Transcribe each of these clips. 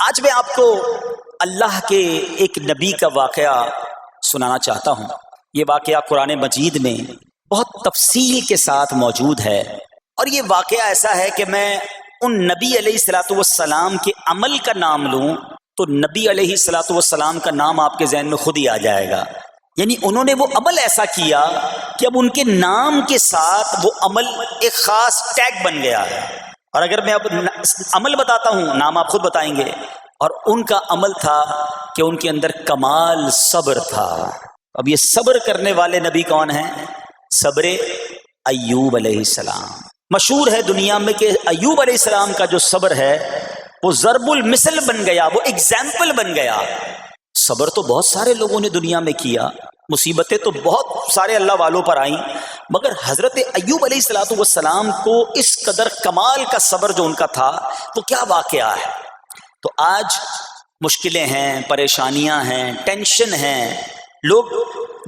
آج میں آپ کو اللہ کے ایک نبی کا واقعہ سنانا چاہتا ہوں۔ یہ واقعہ قرآن مجید میں بہت تفصیل کے ساتھ موجود ہے، اور یہ واقعہ ایسا ہے کہ میں ان نبی علیہ الصلوۃ والسلام کے عمل کا نام لوں تو نبی علیہ الصلوۃ والسلام کا نام آپ کے ذہن میں خود ہی آ جائے گا۔ یعنی انہوں نے وہ عمل ایسا کیا کہ اب ان کے نام کے ساتھ وہ عمل ایک خاص ٹیگ بن گیا ہے۔ اور اگر میں اب عمل بتاتا ہوں، نام آپ خود بتائیں گے۔ اور ان کا عمل تھا کہ ان کے اندر کمال صبر تھا۔ اب یہ صبر کرنے والے نبی کون ہیں؟ صبر ایوب علیہ السلام۔ مشہور ہے دنیا میں کہ ایوب علیہ السلام کا جو صبر ہے وہ ضرب المثل بن گیا، وہ ایگزامپل بن گیا۔ صبر تو بہت سارے لوگوں نے دنیا میں کیا، مصیبتیں تو بہت سارے اللہ والوں پر آئیں، مگر حضرت ایوب علیہ الصلوۃ والسلام کو اس قدر کمال کا صبر جو ان کا تھا وہ کیا واقعہ ہے۔ تو آج مشکلیں ہیں، پریشانیاں ہیں، ٹینشن ہیں، لوگ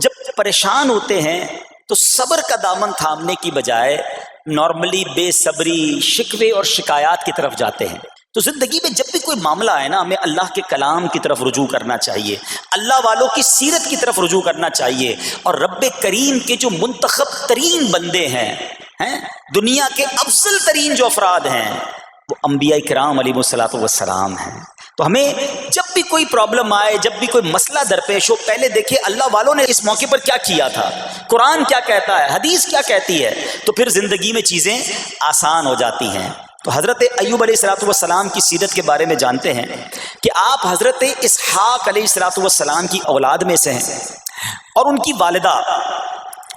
جب پریشان ہوتے ہیں تو صبر کا دامن تھامنے کی بجائے نارملی بے صبری، شکوے اور شکایات کی طرف جاتے ہیں۔ تو زندگی میں جب بھی کوئی معاملہ آئے نا، ہمیں اللہ کے کلام کی طرف رجوع کرنا چاہیے، اللہ والوں کی سیرت کی طرف رجوع کرنا چاہیے، اور رب کریم کے جو منتخب ترین بندے ہیں دنیا کے افضل ترین جو افراد ہیں وہ انبیاء کرام علیہ الصلوۃ والسلام ہیں۔ تو ہمیں جب بھی کوئی پرابلم آئے، جب بھی کوئی مسئلہ درپیش ہو، پہلے دیکھیں اللہ والوں نے اس موقع پر کیا کیا تھا، قرآن کیا کہتا ہے، حدیث کیا کہتی ہے، تو پھر زندگی میں چیزیں آسان ہو جاتی ہیں۔ تو حضرت ایوب علیہ الصلوۃ والسلام کی سیرت کے بارے میں جانتے ہیں کہ آپ حضرت اسحاق علیہ الصلوۃ والسلام کی اولاد میں سے ہیں، اور ان کی والدہ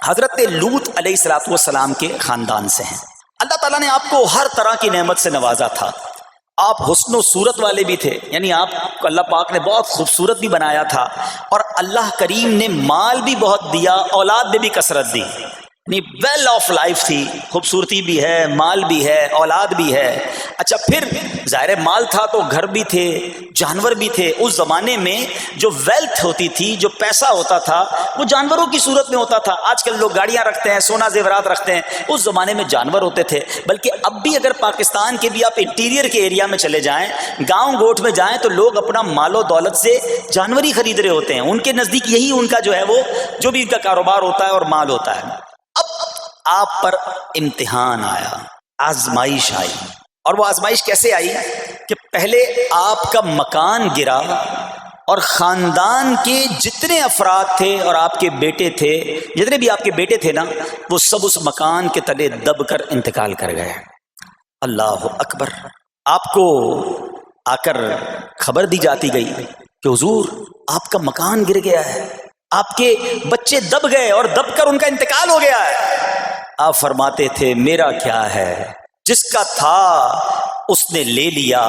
حضرت لوط علیہ الصلوۃ والسلام کے خاندان سے ہیں۔ اللہ تعالیٰ نے آپ کو ہر طرح کی نعمت سے نوازا تھا۔ آپ حسن و صورت والے بھی تھے، یعنی آپ کو اللہ پاک نے بہت خوبصورت بھی بنایا تھا، اور اللہ کریم نے مال بھی بہت دیا، اولاد میں بھی کثرت دی، یعنی ویل آف لائف تھی، خوبصورتی بھی ہے، مال بھی ہے، اولاد بھی ہے۔ اچھا، پھر ظاہر مال تھا تو گھر بھی تھے، جانور بھی تھے۔ اس زمانے میں جو ویلتھ ہوتی تھی، جو پیسہ ہوتا تھا، وہ جانوروں کی صورت میں ہوتا تھا۔ آج کل لوگ گاڑیاں رکھتے ہیں، سونا زیورات رکھتے ہیں، اس زمانے میں جانور ہوتے تھے۔ بلکہ اب بھی اگر پاکستان کے بھی آپ انٹیریئر کے ایریا میں چلے جائیں، گاؤں گوٹھ میں جائیں، تو لوگ اپنا مال و دولت سے جانور ہی خرید رہے ہوتے ہیں۔ ان کے نزدیک یہی ان کا جو ہے، وہ جو بھی ان کا کاروبار ہوتا ہے اور مال ہوتا ہے۔ آپ پر امتحان آیا، آزمائش آئی، اور وہ آزمائش کیسے آئی کہ پہلے آپ کا مکان گرا، اور خاندان کے جتنے افراد تھے اور آپ کے بیٹے تھے، جتنے بھی آپ کے بیٹے تھے نا، وہ سب اس مکان کے تلے دب کر انتقال کر گئے۔ اللہ اکبر۔ آپ کو آ کر خبر دی جاتی گئی کہ حضور آپ کا مکان گر گیا ہے، آپ کے بچے دب گئے اور دب کر ان کا انتقال ہو گیا ہے۔ آپ فرماتے تھے میرا کیا ہے، جس کا تھا اس نے لے لیا،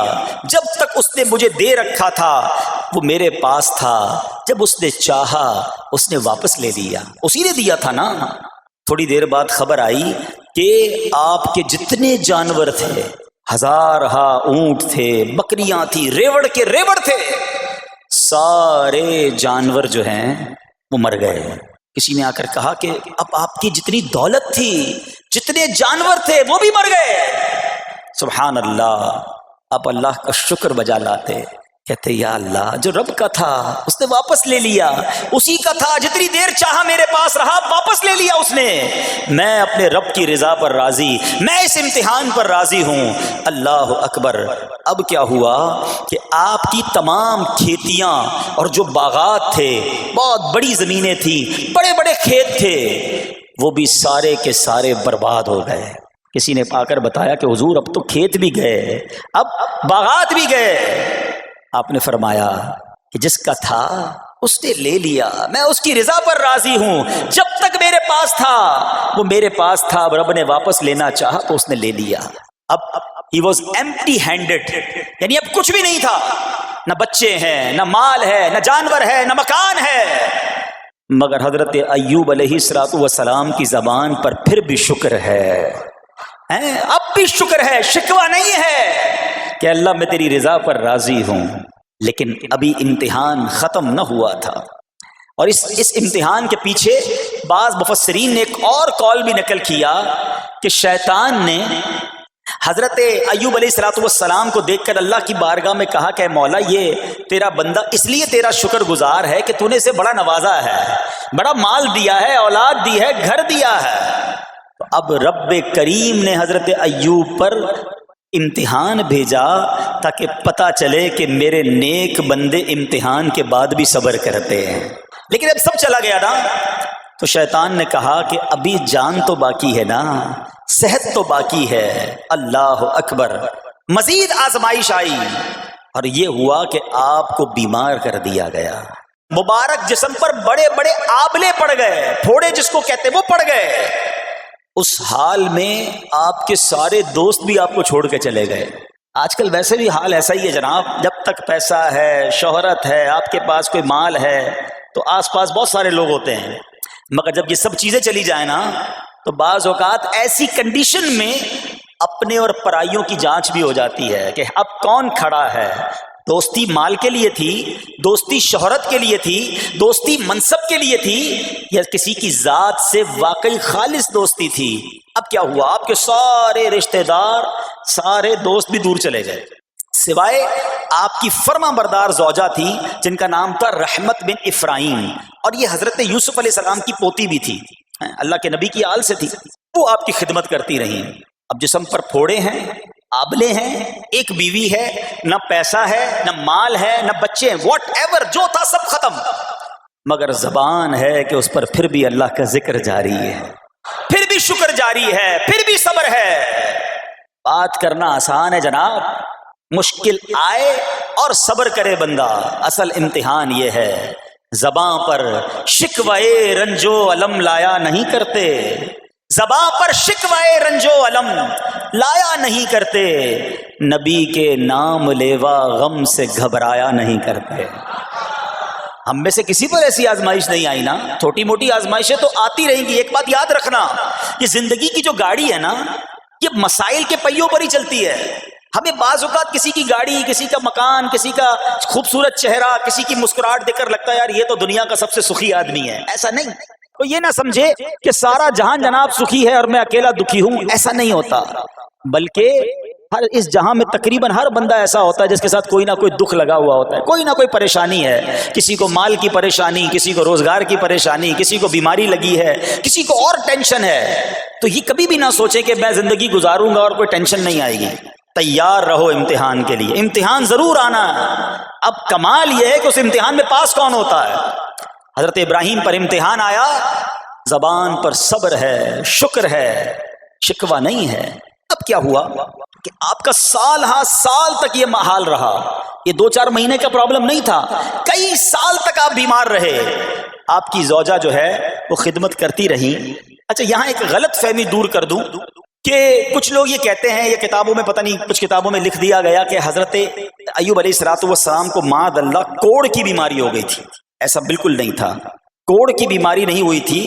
جب تک اس نے مجھے دے رکھا تھا وہ میرے پاس تھا، جب اس نے چاہا اس نے واپس لے لیا، اسی نے دیا تھا نا۔ تھوڑی دیر بعد خبر آئی کہ آپ کے جتنے جانور تھے، ہزارہا اونٹ تھے، بکریاں تھی، ریوڑ کے ریوڑ تھے، سارے جانور جو ہیں وہ مر گئے۔ کسی نے آ کر کہا کہ اب آپ کی جتنی دولت تھی، جتنے جانور تھے، وہ بھی مر گئے۔ سبحان اللہ۔ آپ اللہ کا شکر بجا لاتے، کہتے یا اللہ، جو رب کا تھا اس نے واپس لے لیا، اسی کا تھا، جتنی دیر چاہا میرے پاس رہا، واپس لے لیا اس نے۔ میں اپنے رب کی رضا پر راضی، میں اس امتحان پر راضی ہوں۔ اللہ اکبر۔ اب کیا ہوا کہ آپ کی تمام کھیتیاں اور جو باغات تھے، بہت بڑی زمینیں تھیں، بڑے بڑے کھیت تھے، وہ بھی سارے کے سارے برباد ہو گئے۔ کسی نے آ کر بتایا کہ حضور اب تو کھیت بھی گئے، اب باغات بھی گئے۔ آپ نے فرمایا کہ جس کا تھا اس نے لے لیا، میں اس کی رضا پر راضی ہوں۔ جب تک میرے پاس تھا وہ میرے پاس تھا، اب رب نے واپس لینا چاہا تو اس نے لے لیا۔ اب he was empty handed، یعنی اب کچھ بھی نہیں تھا، نہ بچے ہیں، نہ مال ہے، نہ جانور ہے، نہ مکان ہے۔ مگر حضرت ایوب علیہ الصلوۃ والسلام کی زبان پر پھر بھی شکر ہے، اب بھی شکر ہے، شکوہ نہیں ہے کہ اللہ میں تیری رضا پر راضی ہوں۔ لیکن ابھی امتحان ختم نہ ہوا تھا، اور اس امتحان کے پیچھے بعض مفسرین نے ایک اور قول بھی نقل کیا کہ شیطان نے حضرت ایوب علیہ السلام کو دیکھ کر اللہ کی بارگاہ میں کہا کہ مولا یہ تیرا بندہ اس لیے تیرا شکر گزار ہے کہ تو نے اسے بڑا نوازا ہے، بڑا مال دیا ہے، اولاد دی ہے، گھر دیا ہے۔ تو اب رب کریم نے حضرت ایوب پر امتحان بھیجا تاکہ پتہ چلے کہ میرے نیک بندے امتحان کے بعد بھی صبر کرتے ہیں۔ لیکن اب سب چلا گیا نا، تو شیطان نے کہا کہ ابھی جان تو باقی ہے نا، صحت تو باقی ہے۔ اللہ اکبر، مزید آزمائش آئی اور یہ ہوا کہ آپ کو بیمار کر دیا گیا۔ مبارک جسم پر بڑے بڑے آبلے پڑ گئے، پھوڑے جس کو کہتے وہ پڑ گئے۔ اس حال میں آپ کے سارے دوست بھی آپ کو چھوڑ کے چلے گئے۔ آج کل ویسے بھی حال ایسا ہی ہے جناب، جب تک پیسہ ہے، شہرت ہے، آپ کے پاس کوئی مال ہے تو آس پاس بہت سارے لوگ ہوتے ہیں، مگر جب یہ سب چیزیں چلی جائیں نا تو بعض اوقات ایسی کنڈیشن میں اپنے اور پرائیوں کی جانچ بھی ہو جاتی ہے کہ اب کون کھڑا ہے۔ دوستی مال کے لیے تھی، دوستی شہرت کے لیے تھی، دوستی منصب کے لیے تھی، یا کسی کی ذات سے واقعی خالص دوستی تھی؟ اب کیا ہوا؟ آپ کے سارے رشتہ دار، سارے دوست بھی دور چلے گئے، سوائے آپ کی فرما بردار زوجہ تھی جن کا نام تھا رحمت بن افراہیم، اور یہ حضرت یوسف علیہ السلام کی پوتی بھی تھی، اللہ کے نبی کی آل سے تھی، وہ آپ کی خدمت کرتی رہیں۔ اب جسم پر پھوڑے ہیں، آبلے ہیں، ایک بیوی ہے، نہ پیسہ ہے، نہ مال ہے، نہ بچے ہیں، واٹ ایور جو تھا سب ختم، مگر زبان ہے کہ اس پر پھر بھی اللہ کا ذکر جاری ہے، پھر بھی شکر جاری ہے، پھر بھی صبر ہے۔ بات کرنا آسان ہے جناب، مشکل آئے اور صبر کرے بندہ، اصل امتحان یہ ہے۔ زباں پر شکوائے رنجو علم لایا نہیں کرتے، زباں پر شکوائے رنجو علم لایا نہیں کرتے، نبی کے نام لیوا غم سے گھبرایا نہیں کرتے۔ ہم میں سے کسی پر ایسی آزمائش نہیں آئی نا، چھوٹی موٹی آزمائشیں تو آتی رہیں گی۔ ایک بات یاد رکھنا، یہ زندگی کی جو گاڑی ہے نا، یہ مسائل کے پہیوں پر ہی چلتی ہے۔ ہمیں بعض اوقات کسی کی گاڑی، کسی کا مکان، کسی کا خوبصورت چہرہ، کسی کی مسکراہٹ دیکھ کر لگتا ہے یار یہ تو دنیا کا سب سے سخی آدمی ہے۔ ایسا نہیں، تو یہ نہ سمجھے کہ سارا جہان جناب سخی ہے اور میں اکیلا دکھی ہوں، ایسا نہیں ہوتا، بلکہ ہر اس جہاں میں تقریباً ہر بندہ ایسا ہوتا ہے جس کے ساتھ کوئی نہ کوئی دکھ لگا ہوا ہوتا ہے، کوئی نہ کوئی پریشانی ہے، کسی کو مال کی پریشانی، کسی کو روزگار کی پریشانی، کسی کو بیماری لگی ہے، کسی کو اور ٹینشن ہے۔ تو یہ کبھی بھی نہ سوچے کہ میں زندگی گزاروں گا اور کوئی ٹینشن نہیں آئے گی۔ تیار رہو امتحان کے لیے، امتحان ضرور آنا ہے۔ اب کمال یہ ہے کہ اس امتحان میں پاس کون ہوتا ہے۔ حضرت ابراہیم پر امتحان آیا، زبان پر صبر ہے، شکر ہے، شکوہ نہیں ہے۔ اب کیا ہوا کہ آپ کا سال ہاں سال تک یہ حال رہا، یہ 2-4 مہینے کا پرابلم نہیں تھا، کئی سال تک آپ بیمار رہے۔ آپ کی زوجہ جو ہے وہ خدمت کرتی رہی۔ اچھا یہاں ایک غلط فہمی دور کر دوں کہ کچھ لوگ یہ کہتے ہیں، یہ کتابوں میں پتہ نہیں کچھ کتابوں میں لکھ دیا گیا کہ حضرت ایوب علیہ السلام کو معاذ اللہ کوڑ کی بیماری ہو گئی تھی۔ ایسا بالکل نہیں تھا، کوڑ کی بیماری نہیں ہوئی تھی،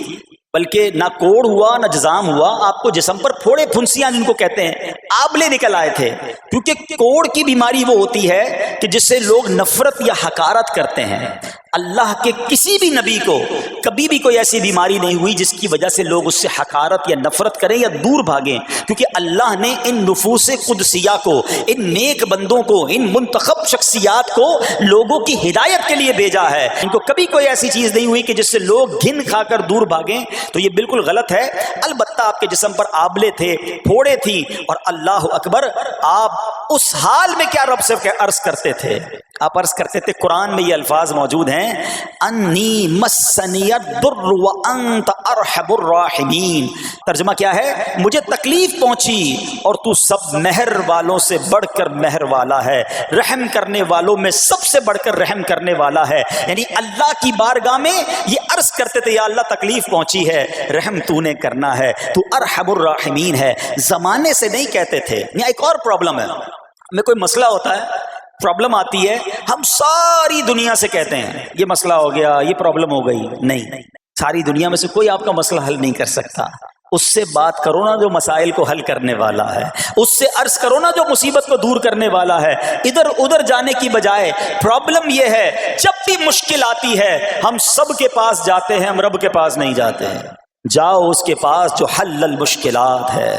بلکہ نہ کوڑ ہوا نہ جزام ہوا، آپ کو جسم پر پھوڑے پھنسیاں جن کو کہتے ہیں آبلے نکل آئے تھے، کیونکہ کوڑ کی بیماری وہ ہوتی ہے کہ جس سے لوگ نفرت یا حقارت کرتے ہیں۔ اللہ کے کسی بھی نبی کو کبھی بھی کوئی ایسی بیماری نہیں ہوئی جس کی وجہ سے لوگ اس سے حقارت یا نفرت کریں یا دور بھاگیں، کیونکہ اللہ نے ان نفوس قدسیہ کو، ان نیک بندوں کو، ان منتخب شخصیات کو لوگوں کی ہدایت کے لیے بھیجا ہے۔ ان کو کبھی کوئی ایسی چیز نہیں ہوئی کہ جس سے لوگ گھن کھا کر دور بھاگیں، تو یہ بالکل غلط ہے۔ البتہ آپ کے جسم پر آبلے تھے، پھوڑے تھی، اور اللہ اکبر آپ اس حال میں کیا رب سے عرض کرتے تھے؟ آپ عرض کرتے تھے، قرآن میں یہ الفاظ موجود ہیں، انی مسنی الضر وانت ارحم الراحمین۔ ترجمہ کیا ہے؟ مجھے تکلیف پہنچی اور تو سب مہر والوں سے بڑھ کر مہر والا ہے، رحم کرنے والوں میں سب سے بڑھ کر رحم کرنے والا ہے۔ یعنی اللہ کی بارگاہ میں یہ عرض کرتے تھے، یا اللہ تکلیف پہنچی ہے، رحم تو نے کرنا ہے، تو ارحم الراحمین ہے۔ زمانے سے نہیں کہتے تھے۔ یہاں ایک اور پرابلم ہے، ہمیں کوئی مسئلہ ہوتا ہے، پرابلم آتی ہے، ہم ساری دنیا سے کہتے ہیں یہ مسئلہ ہو گیا، یہ پرابلم ہو گئی۔ نہیں، ساری دنیا میں سے کوئی آپ کا مسئلہ حل نہیں کر سکتا۔ اس سے بات کرو نا جو مسائل کو حل کرنے والا ہے، اس سے عرض کرو نا جو مصیبت کو دور کرنے والا ہے۔ ادھر ادھر جانے کی بجائے پرابلم یہ ہے، جب بھی مشکل آتی ہے ہم سب کے پاس جاتے ہیں، ہم رب کے پاس نہیں جاتے ہیں۔ جاؤ اس کے پاس جو حل المشکلات ہے۔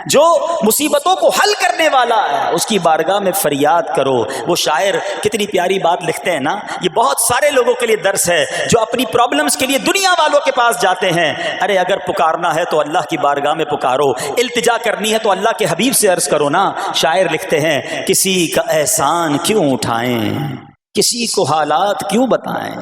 جو مصیبتوں کو حل کرنے والا ہے اس کی بارگاہ میں فریاد کرو. وہ شاعر کتنی پیاری بات لکھتے ہیں نا, یہ بہت سارے لوگوں کے لیے درس ہے جو اپنی پرابلمز کے لیے دنیا والوں کے پاس جاتے ہیں. ارے اگر پکارنا ہے تو اللہ کی بارگاہ میں پکارو, التجا کرنی ہے تو اللہ کے حبیب سے عرض کرو نا. شاعر لکھتے ہیں کسی کا احسان کیوں اٹھائیں, کسی کو حالات کیوں بتائیں,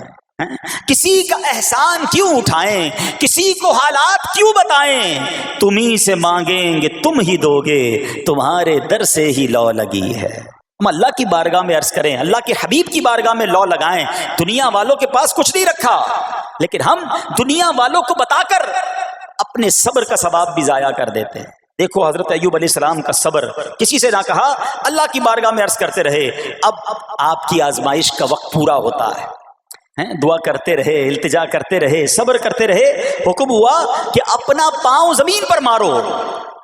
کسی کا احسان کیوں اٹھائیں, کسی کو حالات کیوں بتائیں, تمہیں سے مانگیں گے تم ہی دو گے, تمہارے در سے ہی لو لگی ہے. ہم اللہ کی بارگاہ میں عرض کریں, اللہ کے حبیب کی بارگاہ میں لو لگائیں. دنیا والوں کے پاس کچھ نہیں رکھا, لیکن ہم دنیا والوں کو بتا کر اپنے صبر کا ثواب بھی ضائع کر دیتے ہیں. دیکھو حضرت ایوب علیہ السلام کا صبر, کسی سے نہ کہا, اللہ کی بارگاہ میں عرض کرتے رہے. اب آپ کی آزمائش کا وقت پورا ہوتا ہے, دعا کرتے رہے, التجا کرتے رہے, صبر کرتے رہے. حکم ہوا کہ اپنا پاؤں زمین پر مارو.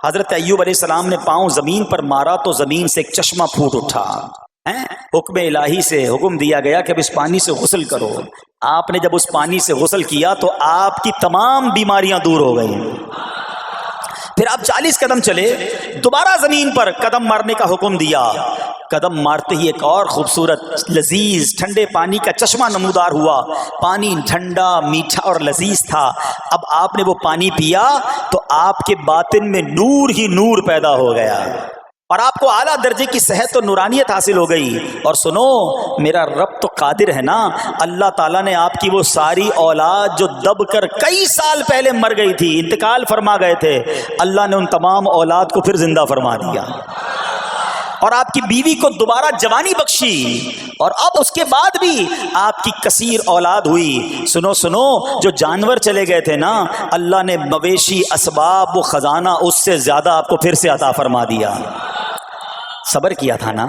حضرت ایوب علیہ السلام نے پاؤں زمین پر مارا تو زمین سے ایک چشمہ پھوٹ اٹھا. حکم الہی سے حکم دیا گیا کہ اب اس پانی سے غسل کرو. آپ نے جب اس پانی سے غسل کیا تو آپ کی تمام بیماریاں دور ہو گئیں. پھر آپ 40 قدم چلے, دوبارہ زمین پر قدم مارنے کا حکم دیا. قدم مارتے ہی ایک اور خوبصورت لذیذ ٹھنڈے پانی کا چشمہ نمودار ہوا. پانی ٹھنڈا, میٹھا اور لذیذ تھا. اب آپ نے وہ پانی پیا تو آپ کے باطن میں نور ہی نور پیدا ہو گیا اور آپ کو اعلیٰ درجے کی صحت و نورانیت حاصل ہو گئی. اور سنو, میرا رب تو قادر ہے نا, اللہ تعالیٰ نے آپ کی وہ ساری اولاد جو دب کر کئی سال پہلے مر گئی تھی, انتقال فرما گئے تھے, اللہ نے ان تمام اولاد کو پھر زندہ فرما دیا اور آپ کی بیوی کو دوبارہ جوانی بخشی, اور اب اس کے بعد بھی آپ کی کثیر اولاد ہوئی. سنو سنو, جو جانور چلے گئے تھے نا, اللہ نے مویشی, اسباب و خزانہ اس سے زیادہ آپ کو پھر سے عطا فرما دیا. صبر کیا تھا نا.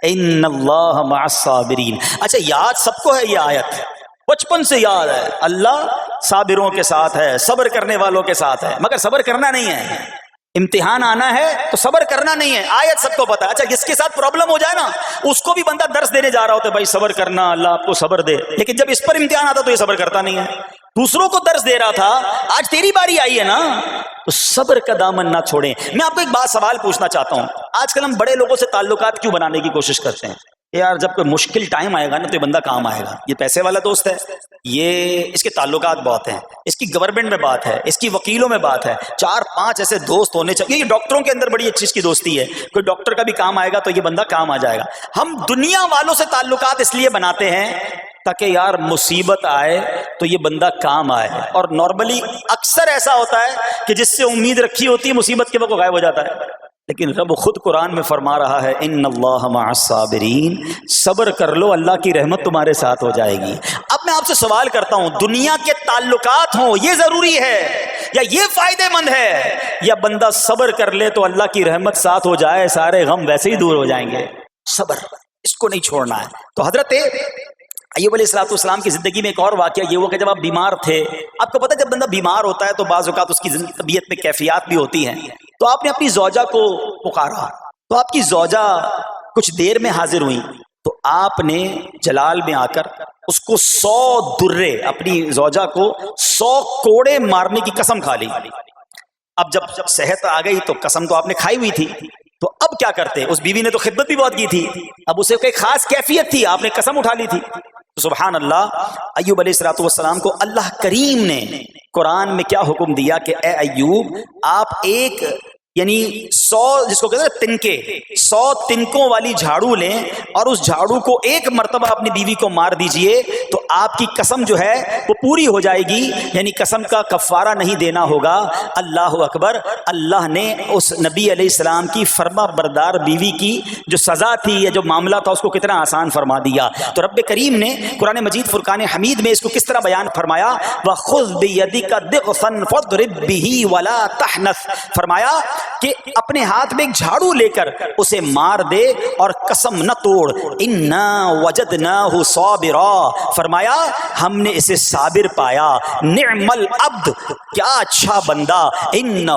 ان اللہ مع الصابرین. اچھا, یاد سب کو ہے یہ آیت, بچپن سے یاد ہے, اللہ صابروں کے ساتھ ہے, صبر کرنے والوں کے ساتھ ہے. مگر صبر کرنا نہیں ہے, امتحان آنا ہے تو صبر کرنا نہیں ہے. آیت سب کو پتا ہے. اچھا, جس کے ساتھ پرابلم ہو جائے نا اس کو بھی بندہ درس دینے جا رہا ہوتا ہے, بھائی صبر کرنا, اللہ آپ کو صبر دے. لیکن جب اس پر امتحان آتا تو یہ صبر کرتا نہیں ہے. دوسروں کو درس دے رہا تھا, آج تیری باری آئی ہے نا, تو صبر کا دامن نہ چھوڑیں. میں آپ کو ایک بات سوال پوچھنا چاہتا ہوں. آج کل ہم بڑے لوگوں سے تعلقات کیوں بنانے کی کوشش کرتے ہیں؟ یار جب کوئی مشکل ٹائم آئے گا نا تو یہ بندہ کام آئے گا. یہ پیسے والا دوست ہے, یہ اس کے تعلقات بہت ہیں, اس کی گورنمنٹ میں بات ہے, اس کی وکیلوں میں بات ہے, 4-5 ایسے دوست ہونے چاہیے. یہ ڈاکٹروں کے اندر بڑی اچھی اس کی دوستی ہے, کوئی ڈاکٹر کا بھی کام آئے گا تو یہ بندہ کام آ جائے گا. ہم دنیا والوں سے تعلقات اس لیے بناتے ہیں تاکہ یار مصیبت آئے تو یہ بندہ کام آئے. اور نارملی اکثر ایسا ہوتا ہے کہ جس سے امید رکھی ہوتی ہے مصیبت کے وقت غائب ہو جاتا ہے. لیکن رب خود قرآن میں فرما رہا ہے, ان اللہ مع الصابرین, صبر کر لو, اللہ کی رحمت تمہارے ساتھ ہو جائے گی. اب میں آپ سے سوال کرتا ہوں, دنیا کے تعلقات ہوں یہ ضروری ہے یا یہ فائدے مند ہے, یا بندہ صبر کر لے تو اللہ کی رحمت ساتھ ہو جائے, سارے غم ویسے ہی دور ہو جائیں گے. صبر, اس کو نہیں چھوڑنا ہے. تو حضرت ایوب علیہ السلام کی زندگی میں ایک اور واقعہ یہ ہوا کہ جب آپ بیمار تھے, آپ کو پتہ ہے جب بندہ بیمار ہوتا ہے تو بعض اوقات اس کی طبیعت میں کیفیات بھی ہوتی ہیں. تو آپ نے اپنی زوجہ کو پکارا, تو آپ کی زوجہ کچھ دیر میں حاضر ہوئی. تو آپ نے جلال میں آ کر اس کو 100 درے, اپنی زوجہ کو 100 کوڑے مارنے کی قسم کھا لی. اب جب صحت آ گئی تو قسم تو آپ نے کھائی ہوئی تھی, تو اب کیا کرتے؟ اس بیوی نے تو خدمت بھی بہت کی تھی, اب اسے کوئی خاص کیفیت تھی, آپ نے قسم اٹھا لی تھی. سبحان اللہ, ایوب علیہ السلام کو اللہ کریم نے قرآن میں کیا حکم دیا کہ اے ایوب, آپ ایک یعنی 100 جس کو کہتے ہیں تنکے, 100 تنکوں والی جھاڑو لیں اور اس جھاڑو کو ایک مرتبہ اپنی بیوی کو مار دیجئے تو آپ کی قسم جو ہے وہ پوری ہو جائے گی. یعنی قسم کا کفارہ نہیں دینا ہوگا. اللہ اکبر. اللہ نے اس نبی علیہ السلام کی فرما بردار بیوی کی جو سزا تھی یا جو معاملہ تھا اس کو کتنا آسان فرما دیا. تو رب کریم نے قرآن مجید فرقان حمید میں اس کو کس طرح بیان فرمایا, وَخُذْ بِيَدِكَ ضِغْثًا فَاضْرِب بِهِ وَلَا تَحْنَثْ, فرمایا کہ اپنے ہاتھ میں ایک جھاڑو لے کر اسے مار دے اور قسم نہ توڑ، انا وجدناہ صابرا، فرمایا ہم نے اسے صابر پایا، نعم العبد، کیا اچھا بندہ، انہ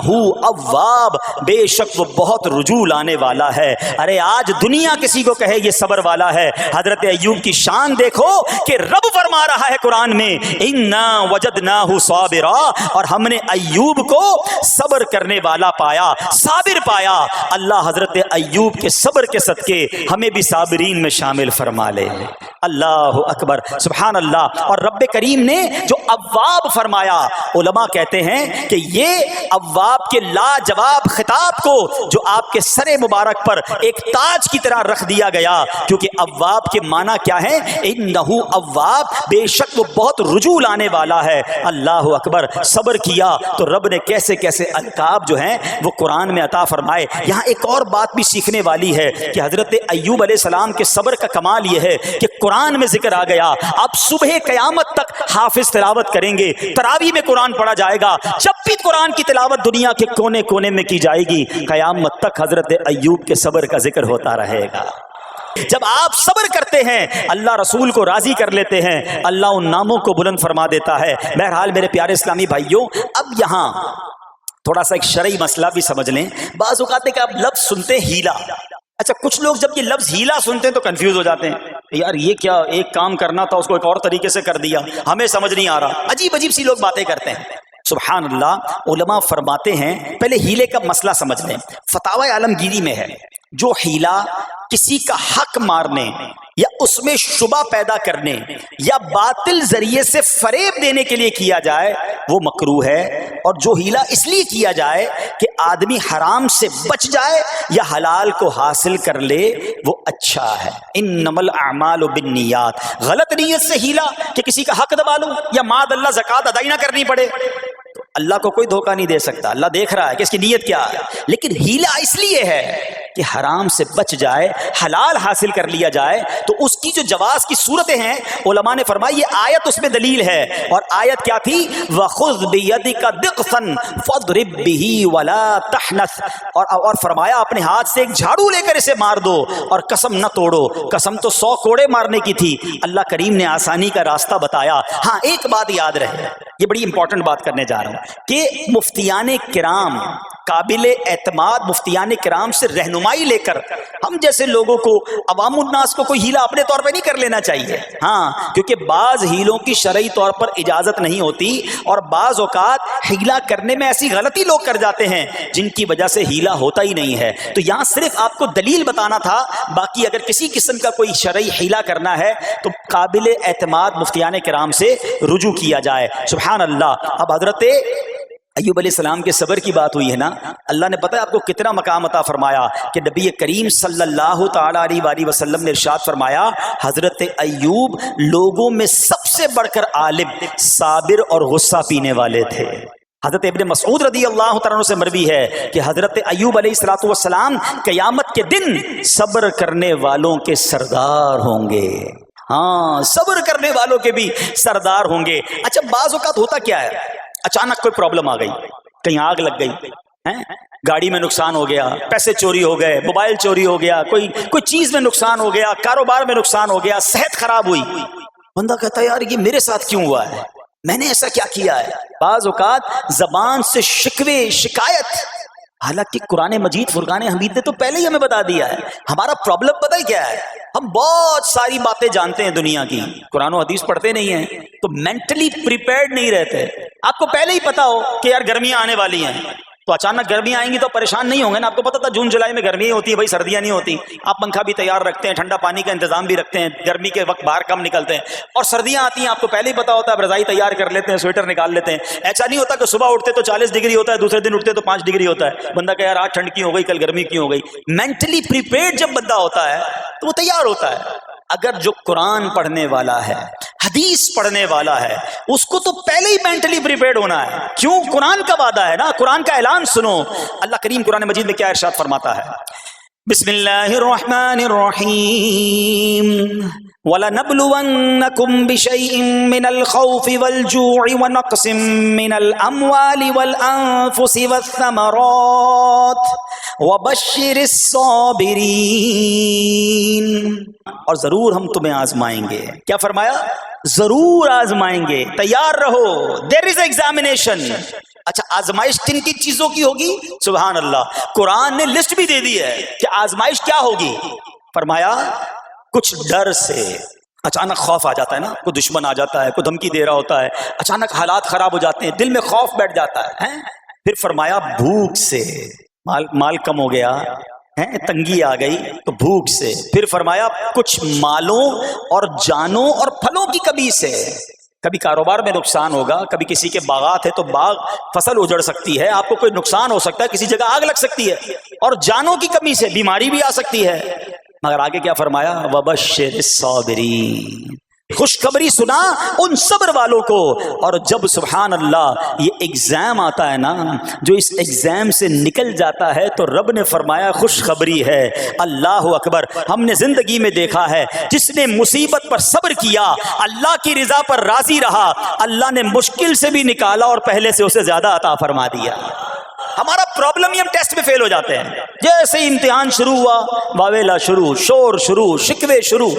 اواب، بے شک وہ بہت رجوع لانے والا ہے۔ ارے آج دنیا کسی کو کہے یہ صبر والا ہے، حضرت ایوب کی شان دیکھو کہ رب فرما رہا ہے قرآن میں انا وجدناہ صابرا، اور ہم نے ایوب کو صبر کرنے والا پایا، صابر پایا۔ اللہ حضرت ایوب کے صبر کے صدقے ہمیں بھی صابرین میں شامل فرما لے۔ اللہ اکبر، سبحان اللہ۔ اور رب کریم نے جو اواب فرمایا، علماء کہتے ہیں کہ یہ اواب کے لاجواب خطاب کو جو آپ کے سر مبارک پر ایک تاج کی طرح رکھ دیا گیا، کیونکہ اواب کے معنی کیا ہے؟ انہ اواب، بے شک وہ بہت رجوع لانے والا ہے۔ اللہ اکبر، صبر کیا تو رب نے کیسے کیسے القاب جو ہیں وہ قرآن میں عطا فرمائے۔ یہاں ایک اور بات بھی سیکھنے والی ہے کہ حضرت ایوب علیہ السلام کے صبر کا کمال یہ ہے کہ قرآن میں ذکر آ گیا، اب صبح قیامت تک حافظ تلاوت کریں گے، تراویح میں قرآن پڑھا جائے گا، جب بھی قرآن کی تلاوت دنیا کے کونے کونے میں کی جائے گی، قیامت تک حضرت ایوب کے صبر کا ذکر ہوتا رہے گا۔ جب آپ صبر کرتے ہیں اللہ رسول کو راضی کر لیتے ہیں، اللہ ان ناموں کو بلند فرما دیتا ہے۔ بہرحال میرے پیارے اسلامی بھائیوں، اب یہاں تھوڑا سا ایک شرعی مسئلہ بھی سمجھ لیں۔ بعض اوقات ہے کہ آپ لفظ سنتے ہیں ہیلا، اچھا کچھ لوگ جب یہ لفظ ہیلا سنتے ہیں تو کنفیوز ہو جاتے ہیں، یار یہ کیا، ایک کام کرنا تھا اس کو ایک اور طریقے سے کر دیا، ہمیں سمجھ نہیں آ رہا، عجیب عجیب سی لوگ باتیں کرتے ہیں۔ سبحان اللہ، علماء فرماتے ہیں پہلے ہیلے کا مسئلہ سمجھ لیں۔ فتاوی عالمگیری میں ہے جو ہیلا کسی کا حق مارنے یا اس میں شبہ پیدا کرنے یا باطل ذریعے سے فریب دینے کے لیے کیا جائے وہ مکروہ ہے، اور جو ہیلا اس لیے کیا جائے کہ آدمی حرام سے بچ جائے یا حلال کو حاصل کر لے وہ اچھا ہے۔ انما الاعمال بالنیات، غلط نیت سے ہیلا کہ کسی کا حق دبا لوں یا معاذ اللہ زکوٰۃ ادائی نہ کرنی پڑے، تو اللہ کو کوئی دھوکہ نہیں دے سکتا، اللہ دیکھ رہا ہے کہ اس کی نیت کیا ہے۔ لیکن ہیلا اس لیے ہے کہ حرام سے بچ جائے، حلال حاصل کر لیا جائے، تو اس کی جو جواز کی صورتیں ہیں علماء نے فرمایا یہ آیت اس میں دلیل ہے، اور آیت کیا تھی؟ وَخُذْ بِيَدِكَ ضِغْثًا فَاضْرِب بِهِ وَلَا تَحْنَثْ، اور فرمایا اپنے ہاتھ سے ایک جھاڑو لے کر اسے مار دو اور قسم نہ توڑو۔ قسم تو 100 کوڑے مارنے کی تھی، اللہ کریم نے آسانی کا راستہ بتایا۔ ہاں ایک بات یاد رہے، یہ بڑی امپورٹنٹ بات کرنے جا رہا ہوں کہ مفتیان کرام، قابل اعتماد مفتیان کرام سے رہنمائی لے کر ہم جیسے لوگوں کو، عوام الناس کو کوئی ہیلا اپنے طور پہ نہیں کر لینا چاہیے۔ ہاں کیونکہ بعض ہیلوں کی شرعی طور پر اجازت نہیں ہوتی، اور بعض اوقات ہیلا کرنے میں ایسی غلطی لوگ کر جاتے ہیں جن کی وجہ سے ہیلا ہوتا ہی نہیں ہے۔ تو یہاں صرف آپ کو دلیل بتانا تھا، باقی اگر کسی قسم کا کوئی شرعی ہیلا کرنا ہے تو قابل اعتماد مفتیان کرام سے رجوع کیا جائے۔ سبحان اللہ۔ اب حضرت ایوب علیہ السلام کے صبر کی بات ہوئی ہے نا، اللہ نے پتہ ہے آپ کو کتنا مقام عطا فرمایا کہ نبی کریم صلی اللہ تعالی علیہ وآلہ وسلم نے ارشاد فرمایا حضرت ایوب لوگوں میں سب سے بڑھ کر عالم، صابر اور غصہ پینے والے تھے۔ حضرت ابن مسعود رضی اللہ تعالیٰ عنہ سے مروی ہے کہ حضرت ایوب علیہ السلام قیامت کے دن صبر کرنے والوں کے سردار ہوں گے۔ ہاں صبر کرنے والوں کے بھی سردار ہوں گے۔ اچھا بعض اوقات ہوتا کیا ہے، اچانک کوئی پرابلم آ گئی، کہیں آگ لگ گئی، گاڑی میں نقصان ہو گیا، پیسے چوری ہو گئے، موبائل چوری ہو گیا، کوئی چیز میں نقصان ہو گیا، کاروبار میں نقصان ہو گیا، صحت خراب ہوئی، بندہ کہتا ہے یار یہ میرے ساتھ کیوں ہوا ہے، میں نے ایسا کیا کیا ہے۔ بعض اوقات زبان سے شکوے، شکایت، حالانکہ قرآن مجید فرقان حمید نے تو پہلے ہی ہمیں بتا دیا ہے ہمارا پرابلم پتہ ہی کیا ہے۔ ہم بہت ساری باتیں جانتے ہیں دنیا کی، قرآن و حدیث پڑھتے نہیں ہیں تو مینٹلی پریپیئرڈ نہیں رہتے۔ آپ کو پہلے ہی پتا ہو کہ یار گرمیاں آنے والی ہیں، تو اچانک گرمیاں آئیں گی تو پریشان نہیں ہوں گے نا۔ آپ کو پتا تھا جون جولائی میں گرمیاں ہوتی ہیں، بھائی سردیاں نہیں ہوتی، آپ پنکھا بھی تیار رکھتے ہیں، ٹھنڈا پانی کا انتظام بھی رکھتے ہیں، گرمی کے وقت باہر کم نکلتے ہیں، اور سردیاں آتی ہیں آپ کو پہلے ہی پتا ہوتا ہے، رضائی تیار کر لیتے ہیں، سویٹر نکال لیتے ہیں۔ ایسا نہیں ہوتا کہ صبح اٹھتے تو 40 ڈگری ہوتا ہے، دوسرے دن اٹھتے تو 5 ڈگری ہوتا ہے، بندہ کہ یار آج ٹھنڈ کی ہو گئی، کل گرمی کی ہو گئی۔ مینٹلی پریپیئرڈ جب بندہ ہوتا ہے تو وہ تیار ہوتا ہے۔ اگر جو قرآن پڑھنے والا ہے، حدیث پڑھنے والا ہے، اس کو تو پہلے ہی مینٹلی پریپیئرڈ ہونا ہے۔ کیوں؟ قرآن کا وعدہ ہے نا، قرآن کا اعلان سنو۔ اللہ کریم قرآن مجید میں کیا ارشاد فرماتا ہے؟ بسم اللہ الرحمن الرحیم وَلَنَبْلُوَنَّكُمْ بِشَيْءٍ مِّنَ الْخَوْفِ وَالْجُوعِ وَنَقْصٍ مِّنَ الْأَمْوَالِ وَالْأَنفُسِ وَالثَّمَرَاتِ وَبَشِّرِ الصَّابِرِينَ. اور ضرور ہم تمہیں آزمائیں گے. کیا فرمایا؟ ضرور آزمائیں گے، تیار رہو. دیر از ایگزامینیشن. اچھا آزمائش کن کی چیزوں کی ہوگی؟ سبحان اللہ، قرآن نے لسٹ بھی دے دی ہے کہ آزمائش کیا ہوگی. فرمایا کچھ ڈر سے، اچانک خوف آ جاتا ہے نا، کوئی دشمن آ جاتا ہے، کوئی دھمکی دے رہا ہوتا ہے، اچانک حالات خراب ہو جاتے ہیں، دل میں خوف بیٹھ جاتا ہے. پھر فرمایا بھوک سے، مال کم ہو گیا، تنگی آ گئی تو بھوک سے. پھر فرمایا کچھ مالوں اور جانوں اور پھلوں کی کمی سے. کبھی کاروبار میں نقصان ہوگا، کبھی کسی کے باغات ہے تو باغ فصل اجڑ سکتی ہے، آپ کو کوئی نقصان ہو سکتا ہے، کسی جگہ آگ لگ سکتی ہے، اور جانوں کی کمی سے بیماری بھی آ سکتی ہے. مگر آگے کیا فرمایا؟ وَبَشِّرِ الصَّابِرِينَ. خوشخبری سنا ان صبر والوں کو. اور جب سبحان اللہ یہ ایگزام آتا ہے نا، جو اس ایگزام سے نکل جاتا ہے تو رب نے فرمایا خوشخبری ہے. اللہ اکبر. ہم نے زندگی میں دیکھا ہے جس نے مصیبت پر صبر کیا، اللہ کی رضا پر راضی رہا، اللہ نے مشکل سے بھی نکالا اور پہلے سے اسے زیادہ عطا فرما دیا. ہمارا پرابلم ہی ہم ٹیسٹ میں فیل ہو جاتے ہیں. جیسے امتحان شروع ہوا، واویلا شروع، شور شروع، شکوے شروع.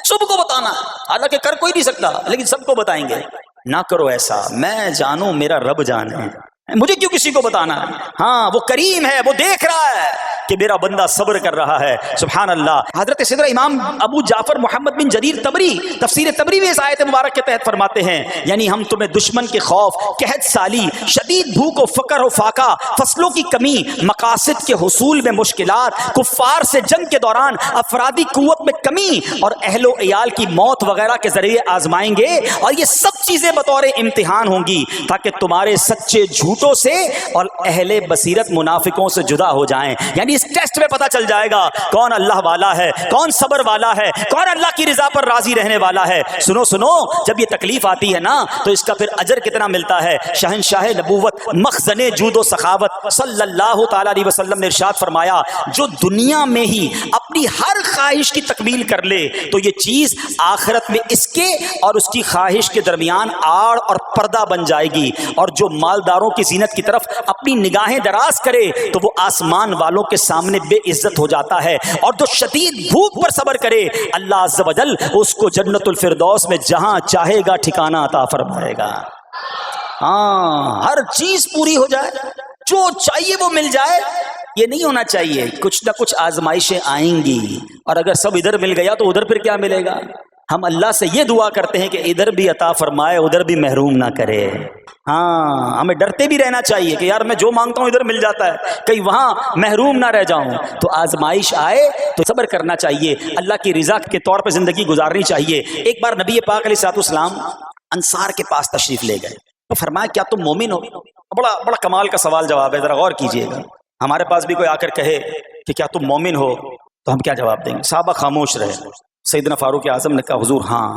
سب کو بتانا، حالانکہ کر کوئی نہیں سکتا لیکن سب کو بتائیں گے. نہ کرو ایسا. میں جانوں میرا رب جانے، مجھے کیوں کسی کو بتانا ہے؟ ہاں وہ کریم ہے، وہ دیکھ رہا ہے کہ میرا بندہ صبر کر رہا ہے. سبحان اللہ. حضرت سیدنا امام ابو جعفر محمد بن جریر طبری تفسیر طبری میں اس آیت مبارک کے تحت فرماتے ہیں، یعنی ہم تمہیں دشمن کے خوف، قحط سالی، شدید بھوک و فقر و فاقہ، فصلوں کی کمی، مقاصد کے حصول میں مشکلات، کفار سے جنگ کے دوران افرادی قوت میں کمی اور اہل و عیال کی موت وغیرہ کے ذریعے آزمائیں گے. اور یہ سب چیزیں بطور امتحان ہوں گی تاکہ تمہارے سچے جھوٹوں سے اور اہل بصیرت منافقوں سے جدا ہو جائیں. یعنی اس ٹیسٹ میں پتہ چل جائے گا کون اللہ والا ہے، کون صبر والا ہے، کون اللہ کی رضا پر راضی رہنے والا ہے. سنو سنو، جب یہ تکلیف آتی ہے نا تو اس کا پھر اجر کتنا ملتا ہے. شہنشاہ نبوت، مخزن جود و سخاوت صلی اللہ تعالی علیہ وسلم نے ارشاد فرمایا، جو دنیا میں ہی اپنی ہر خواہش کی تکمیل کر لے تو یہ چیز آخرت میں اس کے اور اس کی خواہش کے درمیان آڑ اور پردہ بن جائے گی. اور جو مالداروں کی زینت کی طرف اپنی نگاہیں دراز کرے تو وہ آسمان والوں کے سامنے بے عزت ہو جاتا ہے. اور جو شدید بھوک پر صبر کرے اللہ عز و جل اس کو جنت الفردوس میں جہاں چاہے گا ٹھکانہ عطا فرمائے گا. ہاں، ہر چیز پوری ہو جائے، جو چاہیے وہ مل جائے، یہ نہیں ہونا چاہیے. کچھ نہ کچھ آزمائشیں آئیں گی، اور اگر سب ادھر مل گیا تو ادھر پھر کیا ملے گا؟ ہم اللہ سے یہ دعا کرتے ہیں کہ ادھر بھی عطا فرمائے، ادھر بھی محروم نہ کرے. ہاں، ہمیں ڈرتے بھی رہنا چاہیے کہ یار میں جو مانگتا ہوں ادھر مل جاتا ہے، کہیں وہاں محروم نہ رہ جاؤں. تو آزمائش آئے تو صبر کرنا چاہیے، اللہ کی رضا کے طور پہ زندگی گزارنی چاہیے. ایک بار نبی پاک علیہ الصلوۃ والسلام انصار کے پاس تشریف لے گئے تو فرمایا کیا تم مومن ہو؟ بڑا کمال کا سوال جواب ہے، ذرا غور کیجئے گا. ہمارے پاس بھی کوئی آ کر کہے کہ کیا تم مومن ہو تو ہم کیا جواب دیں گے؟ صحابہ خاموش رہے. سیدنا فاروق اعظم نے کہا حضور ہاں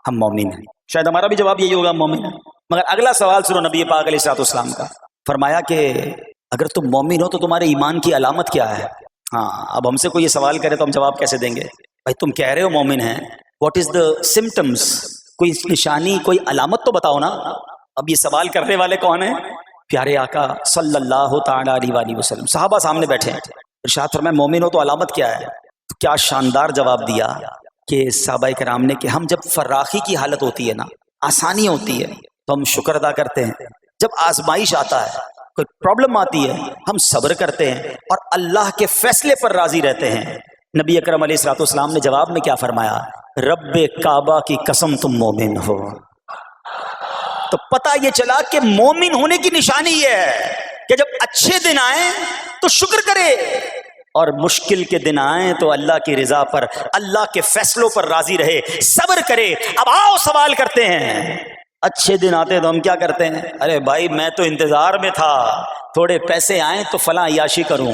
ہم مومن ہیں. شاید ہمارا بھی جواب یہی ہوگا، مومن ہیں. مگر اگلا سوال سنو نبی پاک علیہ الصلوۃ والسلام کا. فرمایا کہ اگر تم مومن ہو تو تمہارے ایمان کی علامت کیا ہے؟ ہاں، اب ہم سے کوئی یہ سوال کرے تو ہم جواب کیسے دیں گے؟ بھائی تم کہہ رہے ہو مومن ہیں، واٹ از دا سمٹمز؟ کوئی نشانی، کوئی علامت تو بتاؤ نا. اب یہ سوال کرنے والے کون ہیں؟ پیارے آقا صلی اللہ تعالی علیہ وسلم. صحابہ سامنے بیٹھے ہیں. ارشاد فرمایا مومن ہو تو علامت کیا ہے؟ تو کیا شاندار جواب دیا کہ صحابہ کرام نے کہ ہم جب فراخی کی حالت ہوتی ہے نا، آسانی ہوتی ہے تو ہم شکر ادا کرتے ہیں. جب آزمائش آتا ہے، کوئی پرابلم آتی ہے، ہم صبر کرتے ہیں اور اللہ کے فیصلے پر راضی رہتے ہیں. نبی اکرم علیہ الصلوۃ والسلام نے جواب میں کیا فرمایا؟ رب کعبہ کی قسم تم مومن ہو. تو پتہ یہ چلا کہ مومن ہونے کی نشانی یہ ہے کہ جب اچھے دن آئیں تو شکر کرے، اور مشکل کے دن آئیں تو اللہ کی رضا پر، اللہ کے فیصلوں پر راضی رہے، صبر کرے. اب آؤ سوال کرتے ہیں. اچھے دن آتے تو ہم کیا کرتے ہیں؟ ارے بھائی میں تو انتظار میں تھا، تھوڑے پیسے آئیں تو فلاں عیاشی کروں،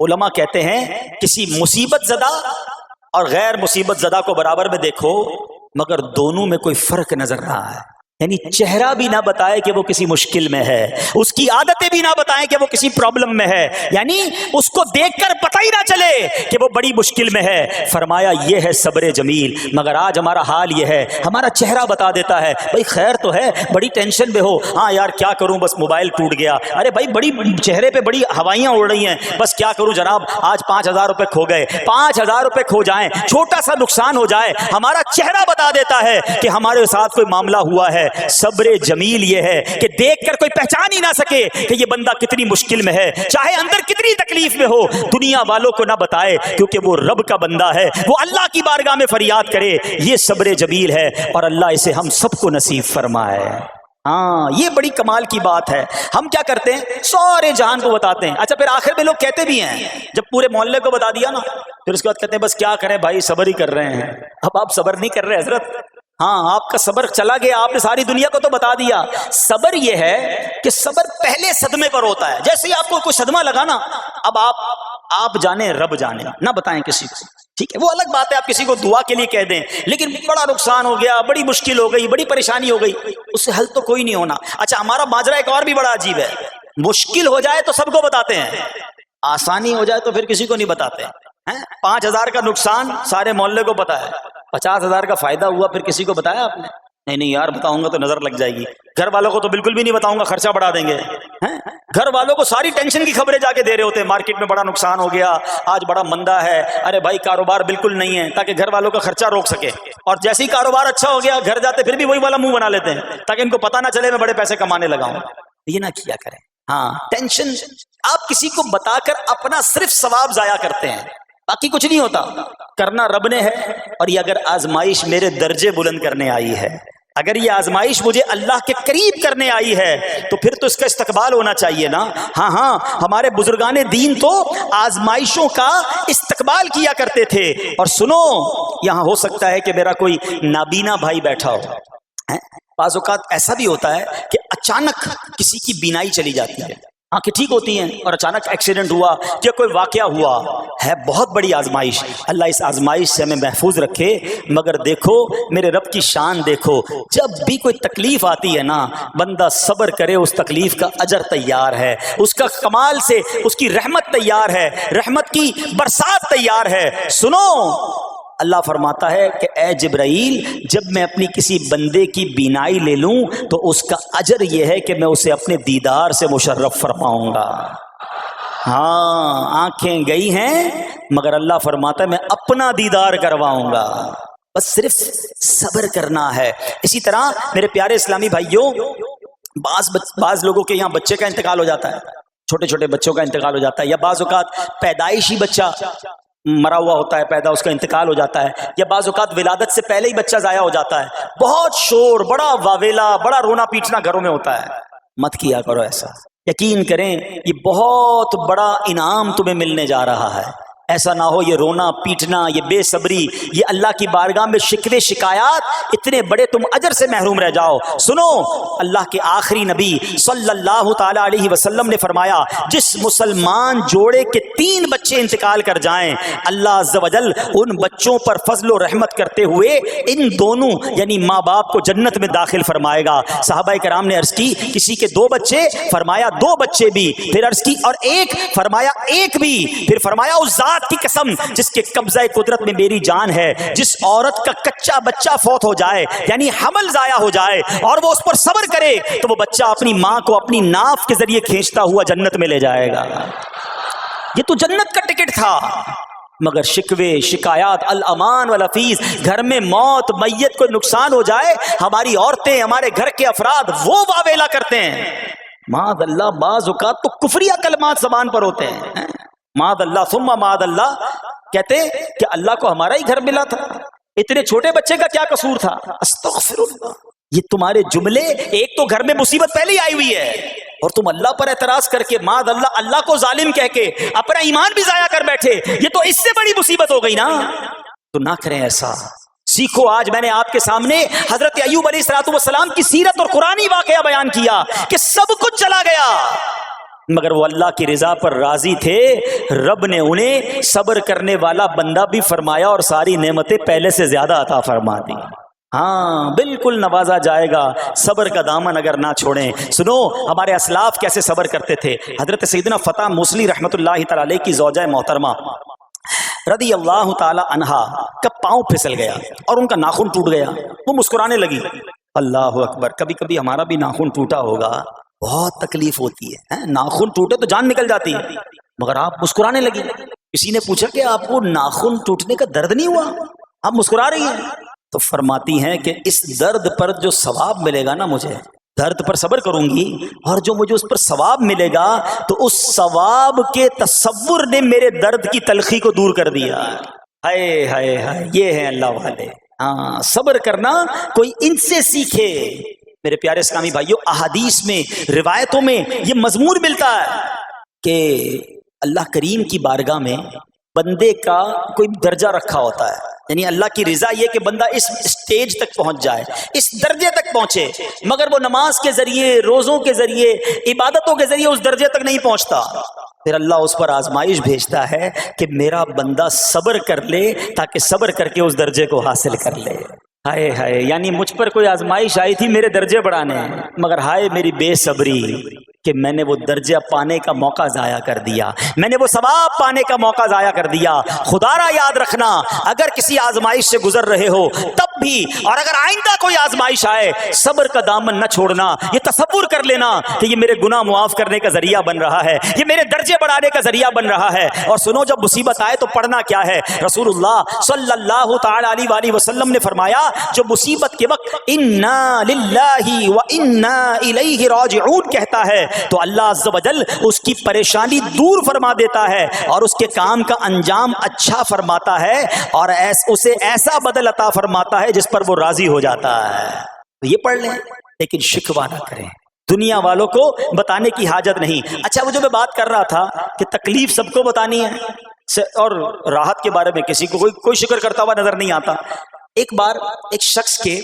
علماء کہتے ہیں کسی مصیبت زدہ اور غیر مصیبت زدہ کو برابر میں دیکھو مگر دونوں میں کوئی فرق نظر نہ آئے. یعنی چہرہ بھی نہ بتائے کہ وہ کسی مشکل میں ہے، اس کی عادتیں بھی نہ بتائیں کہ وہ کسی پرابلم میں ہے، یعنی اس کو دیکھ کر پتہ ہی نہ چلے کہ وہ بڑی مشکل میں ہے. فرمایا یہ ہے صبر جمیل. مگر آج ہمارا حال یہ ہے، ہمارا چہرہ بتا دیتا ہے بھائی خیر تو ہے، بڑی ٹینشن میں ہو، ہاں یار کیا کروں بس موبائل ٹوٹ گیا، ارے بھائی بڑی چہرے پہ بڑی ہوائیاں اڑ رہی ہیں، بس کیا کروں جناب آج 5,000 روپے کھو گئے. 5,000 روپے کھو جائیں، چھوٹا سا نقصان ہو جائے، ہمارا چہرہ بتا دیتا ہے کہ ہمارے ساتھ کوئی معاملہ ہوا ہے. صبر جمیل یہ ہے کہ دیکھ کر کوئی پہچان ہی نہ سکے کہ یہ بندہ کتنی مشکل میں ہے، چاہے اندر کتنی تکلیف میں ہو، دنیا والوں کو نہ بتائے کیونکہ وہ رب کا بندہ ہے، وہ اللہ کی بارگاہ میں فریاد کرے. یہ صبر جمیل ہے اور اللہ اسے ہم سب کو نصیب فرمائے. ہاں یہ بڑی کمال کی بات ہے. ہم کیا کرتے ہیں سارے جہان کو بتاتے ہیں، اچھا پھر آخر میں لوگ کہتے بھی ہیں جب پورے محلے کو بتا دیا نا پھر اس کے بعد کہتے ہیں بس کیا کریں بھائی صبر ہی کر رہے ہیں. اب آپ صبر نہیں کر رہے حضرت، ہاں آپ کا صبر چلا گیا، آپ نے ساری دنیا کو تو بتا دیا. صبر یہ ہے کہ صبر پہلے صدمے پر ہوتا ہے. جیسے ہی آپ کو کوئی صدمہ لگا نا اب آپ جانے رب جانے، نہ بتائیں کسی کو، ٹھیک ہے. وہ الگ بات ہے آپ کسی کو دعا کے لیے کہہ دیں، لیکن بڑا نقصان ہو گیا، بڑی مشکل ہو گئی، بڑی پریشانی ہو گئی، اس سے حل تو کوئی نہیں ہونا. اچھا ہمارا ماجرا ایک اور بھی بڑا عجیب ہے، مشکل ہو جائے تو سب کو بتاتے ہیں، آسانی ہو جائے تو پھر کسی کو نہیں بتاتے. 5,000 کا نقصان سارے محلے کو پتا ہے، 50,000 کا فائدہ ہوا پھر کسی کو بتایا آپ نے؟ نہیں یار بتاؤں گا تو نظر لگ جائے گی. گھر والوں کو تو بالکل بھی نہیں بتاؤں گا، خرچہ بڑھا دیں گے. گھر والوں کو ساری ٹینشن کی خبریں جا کے دے رہے ہوتے ہیں، مارکیٹ میں بڑا نقصان ہو گیا، آج بڑا مندہ ہے، ارے بھائی کاروبار بالکل نہیں ہے، تاکہ گھر والوں کا خرچہ روک سکے. اور جیسے ہی کاروبار اچھا ہو گیا گھر جاتے پھر بھی وہی والا منہ بنا لیتے ہیں تاکہ ان کو پتہ نہ چلے میں بڑے پیسے کمانے لگا ہوں. یہ نہ کیا کریں. ہاں ٹینشن آپ کسی کو بتا کر اپنا صرف ثواب ضائع کرتے ہیں، باقی کچھ نہیں ہوتا. کرنا رب نے ہے. اور یہ اگر آزمائش میرے درجے بلند کرنے آئی ہے، اگر یہ آزمائش مجھے اللہ کے قریب کرنے آئی ہے تو پھر تو اس کا استقبال ہونا چاہیے نا. ہاں ہمارے بزرگان دین تو آزمائشوں کا استقبال کیا کرتے تھے. اور سنو یہاں ہو سکتا ہے کہ میرا کوئی نابینا بھائی بیٹھا ہو، بعض اوقات ایسا بھی ہوتا ہے کہ اچانک کسی کی بینائی چلی جاتی ہے، آنکھیں ٹھیک ہوتی ہیں اور اچانک ایکسیڈنٹ ہوا یا کوئی واقعہ ہوا ہے. بہت بڑی آزمائش. اللہ اس آزمائش سے ہمیں محفوظ رکھے. مگر دیکھو میرے رب کی شان دیکھو، جب بھی کوئی تکلیف آتی ہے نا بندہ صبر کرے، اس تکلیف کا اجر تیار ہے، اس کا کمال سے اس کی رحمت تیار ہے، رحمت کی برسات تیار ہے. سنو اللہ فرماتا ہے کہ اے جبرائیل جب میں اپنی کسی بندے کی بینائی لے لوں تو اس کا اجر یہ ہے کہ میں اسے اپنے دیدار سے مشرف فرماؤں گا. ہاں آنکھیں گئی ہیں مگر اللہ فرماتا ہے میں اپنا دیدار کرواؤں گا. بس صرف صبر کرنا ہے. اسی طرح میرے پیارے اسلامی بھائیوں بعض لوگوں کے یہاں بچے کا انتقال ہو جاتا ہے، چھوٹے چھوٹے بچوں کا انتقال ہو جاتا ہے، یا بعض اوقات پیدائشی بچہ مرا ہوا ہوتا ہے، پیدا اس کا انتقال ہو جاتا ہے، یا بعض اوقات ولادت سے پہلے ہی بچہ ضائع ہو جاتا ہے. بہت شور، بڑا واویلا، بڑا رونا پیٹنا گھروں میں ہوتا ہے. مت کیا کرو ایسا. یقین کریں یہ بہت بڑا انعام تمہیں ملنے جا رہا ہے. ایسا نہ ہو یہ رونا پیٹنا، یہ بے صبری، یہ اللہ کی بارگاہ میں شکوے شکایات، اتنے بڑے تم اجر سے محروم رہ جاؤ. سنو اللہ کے آخری نبی صلی اللہ تعالی علیہ وسلم نے فرمایا جس مسلمان جوڑے کے 3 بچے انتقال کر جائیں اللہ عز و جل ان بچوں پر فضل و رحمت کرتے ہوئے ان دونوں یعنی ماں باپ کو جنت میں داخل فرمائے گا. صحابہ کرام نے عرض کی کسی کے 2 بچے، فرمایا 2 بچے بھی، پھر عرض کی اور 1، فرمایا 1 بھی، پھر فرمایا اس ذات کی قسم جس کے قبضہ قدرت میں میری جان ہے، جس عورت کا کچا بچہ فوت ہو جائے یعنی حمل ضائع ہو جائے اور وہ اس پر صبر کرے تو وہ بچہ اپنی ماں کو اپنی ناف کے ذریعے کھینچتا ہوا جنت میں لے جائے گا. یہ تو جنت کا ٹکٹ تھا. مگر شکوے شکایات الامان والافیز، گھر میں موت میت کو نقصان ہو جائے ہماری عورتیں ہمارے گھر کے افراد وہ واویلا کرتے ہیں. معاذ اللہ بعض اوقات تو کفریہ کلمات زبان پر ہوتے ہیں. معاذ اللہ ثم معاذ اللہ، کہتے کہ اللہ کو ہمارا ہی گھر ملا تھا، اتنے چھوٹے بچے کا کیا قصور تھا. استغفر اللہ. یہ تمہارے جملے، ایک تو گھر میں مصیبت پہلے ہی آئی ہوئی ہے اور تم اللہ پر اعتراض کر کے معاذ اللہ اللہ کو ظالم کہہ کے اپنا ایمان بھی ضائع کر بیٹھے، یہ تو اس سے بڑی مصیبت ہو گئی نا. تو نہ کریں ایسا. سیکھو. آج میں نے آپ کے سامنے حضرت ایوب علیہ السلام کی سیرت اور قرآنی واقعہ بیان کیا کہ سب کچھ چلا گیا مگر وہ اللہ کی رضا پر راضی تھے، رب نے انہیں صبر کرنے والا بندہ بھی فرمایا اور ساری نعمتیں پہلے سے زیادہ عطا فرما دی۔ ہاں بالکل نوازا جائے گا، صبر کا دامن اگر نہ چھوڑیں۔ سنو ہمارے اسلاف کیسے صبر کرتے تھے۔ حضرت سیدنا فتح موصلی رحمۃ اللہ تعالی علیہ کی زوجہ محترمہ رضی اللہ تعالی عنہا کا پاؤں پھسل گیا اور ان کا ناخن ٹوٹ گیا، وہ مسکرانے لگی۔ اللہ اکبر، کبھی کبھی ہمارا بھی ناخن ٹوٹا ہوگا، بہت تکلیف ہوتی ہے، ناخن ٹوٹے تو جان نکل جاتی ہے، مگر آپ مسکرانے لگی۔ کسی نے پوچھا کہ آپ کو ناخن ٹوٹنے کا درد نہیں ہوا، آپ مسکرا رہی ہیں؟ تو فرماتی ہیں کہ اس درد پر جو ثواب ملے گا نا، مجھے درد پر صبر کروں گی اور جو مجھے اس پر ثواب ملے گا تو اس ثواب کے تصور نے میرے درد کی تلخی کو دور کر دیا۔ ہائے ہائے ہائے، یہ ہیں اللہ والے۔ ہاں صبر کرنا کوئی ان سے سیکھے۔ میرے پیارے اسلامی بھائیوں، احادیث میں روایتوں میں یہ مضمون ملتا ہے کہ اللہ کریم کی بارگاہ میں بندے کا کوئی درجہ رکھا ہوتا ہے، یعنی اللہ کی رضا یہ کہ بندہ اس سٹیج تک پہنچ جائے، اس درجے تک پہنچے، مگر وہ نماز کے ذریعے، روزوں کے ذریعے، عبادتوں کے ذریعے اس درجے تک نہیں پہنچتا، پھر اللہ اس پر آزمائش بھیجتا ہے کہ میرا بندہ صبر کر لے تاکہ صبر کر کے اس درجے کو حاصل کر لے۔ ہائے ہائے، یعنی مجھ پر کوئی آزمائش آئی تھی میرے درجے بڑھانے، مگر ہائے میری بے صبری کہ میں نے وہ درجہ پانے کا موقع ضائع کر دیا، میں نے وہ ثواب پانے کا موقع ضائع کر دیا۔ خدا را یاد رکھنا، اگر کسی آزمائش سے گزر رہے ہو تب بھی، اور اگر آئندہ کوئی آزمائش آئے، صبر کا دامن نہ چھوڑنا، یہ تصور کر لینا کہ یہ میرے گناہ معاف کرنے کا ذریعہ بن رہا ہے، یہ میرے درجے بڑھانے کا ذریعہ بن رہا ہے۔ اور سنو، جب مصیبت آئے تو پڑھنا کیا ہے؟ رسول اللہ صلی اللہ تعالی علیہ وآلہ وسلم نے فرمایا، جو مصیبت کے وقت انا للہ و انا الیہ راجعون کہتا ہے تو اللہ عز و جل اس کی پریشانی دور فرما دیتا ہے اور اس کے کام کا انجام اچھا فرماتا ہے اور اسے ایسا بدل عطا فرماتا ہے جس پر وہ راضی ہو جاتا ہے۔ تو یہ پڑھ لیں، لیکن شکوہ نہ کریں، دنیا والوں کو بتانے کی حاجت نہیں۔ اچھا، وہ جو میں بات کر رہا تھا کہ تکلیف سب کو بتانی ہے اور راحت کے بارے میں کسی کو کوئی شکر کرتا ہوا نظر نہیں آتا۔ ایک بار ایک شخص کے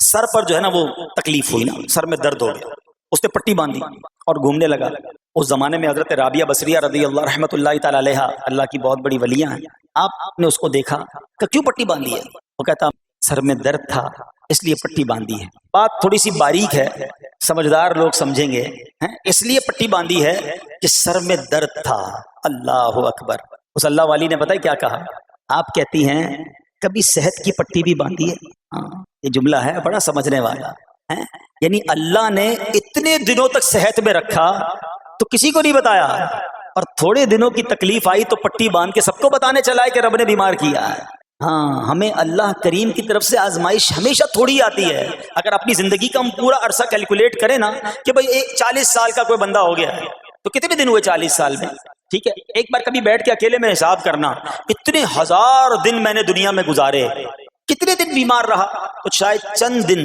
سر پر جو ہے نا وہ تکلیف ہوئی نا، سر میں درد ہو گیا، اس نے پٹی باندھی اور گھومنے لگا۔ اس زمانے میں حضرت رابعہ بصریہ رضی اللہ رحمۃ اللہ تعالی علیہ، اللہ کی بہت بڑی ولیاں ہیں، آپ نے اس کو دیکھا کہ کیوں پٹی باندھی ہے؟ وہ کہتا سر میں درد تھا اس لیے پٹی باندھی ہے۔ بات تھوڑی سی باریک ہے، سمجھدار لوگ سمجھیں گے، اس لیے پٹی باندھی ہے کہ سر میں درد تھا۔ اللہ اکبر۔ اس اللہ والی نے پتہ ہے کیا کہا؟ آپ کہتی ہیں کبھی صحت کی پٹی بھی باندھی ہے؟ ہاں، یہ جملہ ہے بڑا سمجھنے والا ہے، یعنی اللہ نے اتنے دنوں تک صحت میں رکھا تو کسی کو نہیں بتایا، اور تھوڑے دنوں کی تکلیف آئی تو پٹی باندھ کے سب کو بتانے چلا ہے کہ رب نے بیمار کیا ہے۔ ہاں، ہمیں اللہ کریم کی طرف سے آزمائش ہمیشہ تھوڑی آتی ہے۔ اگر اپنی زندگی کا ہم پورا عرصہ کیلکولیٹ کریں نا کہ بھئی 40 سال کا کوئی بندہ ہو گیا ہے تو کتنے دن ہوئے 40 سال میں؟ ٹھیک ہے، ایک بار کبھی بیٹھ کے اکیلے میں حساب کرنا، اتنے ہزار دن میں نے دنیا میں گزارے، کتنے دن بیمار رہا؟ تو شاید چند دن،